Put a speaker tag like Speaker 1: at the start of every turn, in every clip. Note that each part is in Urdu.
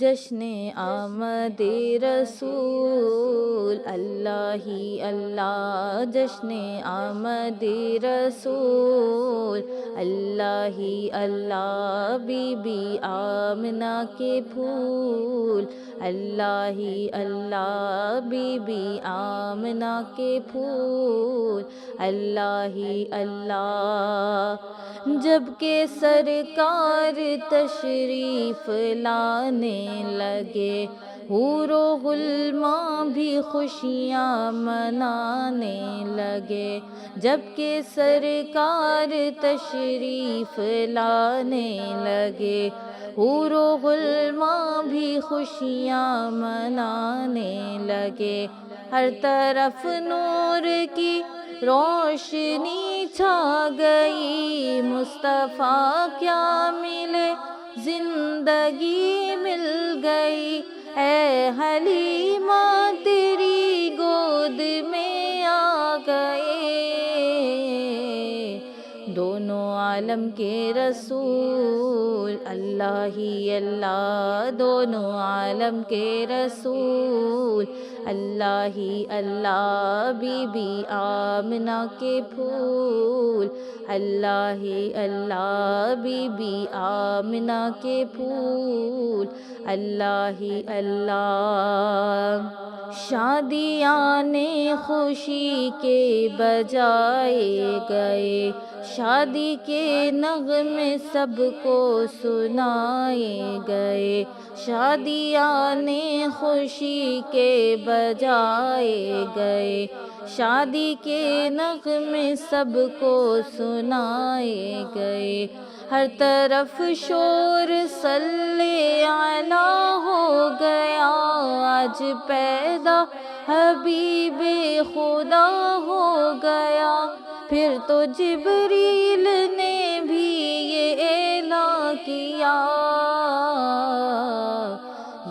Speaker 1: جشن آمد رسول اللہ ہی اللہ، جشن آمد رسول اللہ ہی اللہ، بی بی آمنہ کے پھول اللہ ہی اللہ، بی بی آمنہ کے پھول اللہ ہی اللہ۔ جب کہ سرکار تشریف لانے لگے، حور و غلماں بھی خوشیاں منانے لگے۔ جب کہ سرکار تشریف لانے لگے، حور و غلماں بھی خوشیاں منانے لگے۔ ہر طرف نور کی روشنی چھا گئی، مصطفیٰ کیا ملے زندگی مل گئی۔ اے حلیمہ تیری گود میں آ گئے، دونوں عالم کے رسول اللہ ہی اللہ، دونوں عالم کے رسول اللہ ہی اللہ، بی بی آمنہ کے پھول اللہ ہی اللہ، بی بی آمنہ کے پھول اللہ ہی اللہ۔ شادیاں نے خوشی کے بجائے گئے، شادی کے نغمے سب کو سنائے گئے۔ شادیاں نے خوشی کے بجائے گئے، شادی کے نغمے سب کو سنائے گئے۔ ہر طرف شور صلی علیہ ہو گیا، آج پیدا حبیب خدا ہو گیا۔ پھر تو جبریل نے بھی یہ اعلان کیا،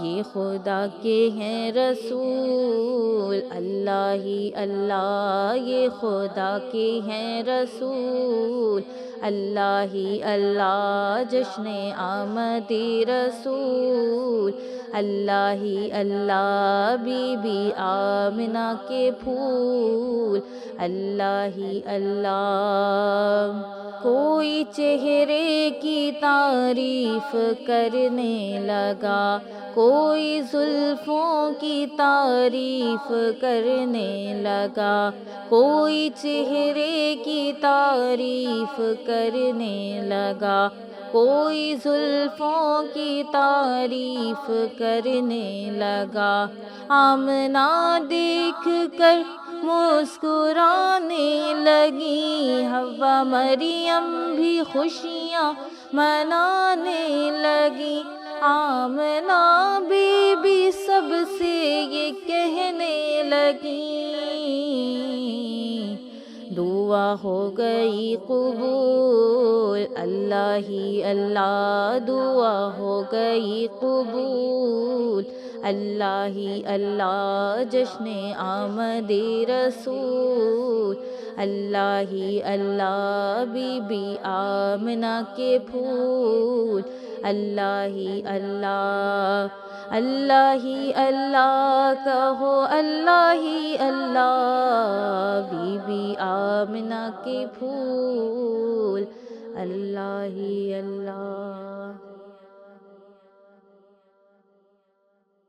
Speaker 1: یہ خدا کے ہیں رسول اللہ ہی اللہ، یہ خدا کے ہیں رسول اللہ ہی اللہ، جشن آمد رسول اللہ ہی اللہ، بی بی آمنہ کے پھول اللہ ہی اللہ۔ کوئی چہرے کی تعریف کرنے لگا، کوئی زلفوں کی تعریف کرنے لگا، کوئی چہرے کی تعریف کرنے لگا، کوئی زلفوں کی تعریف کرنے لگا۔ آمنہ دیکھ کر مسکرانے لگی، حوا مریم بھی خوشیاں منانے لگی۔ آمنہ بی بی سب سے یہ کہنے لگی، دعا ہو گئی قبول اللہ ہی اللہ، دعا ہو گئی قبول اللہ ہی اللہ، جشن آمد رسول اللہ ہی اللہ، بی بی آمنہ کے پھول اللہ ہی اللہ۔ اللہ ہی اللہ کہو اللہ ہی اللہ، بی بی آمنہ کے پھول اللہ ہی اللہ۔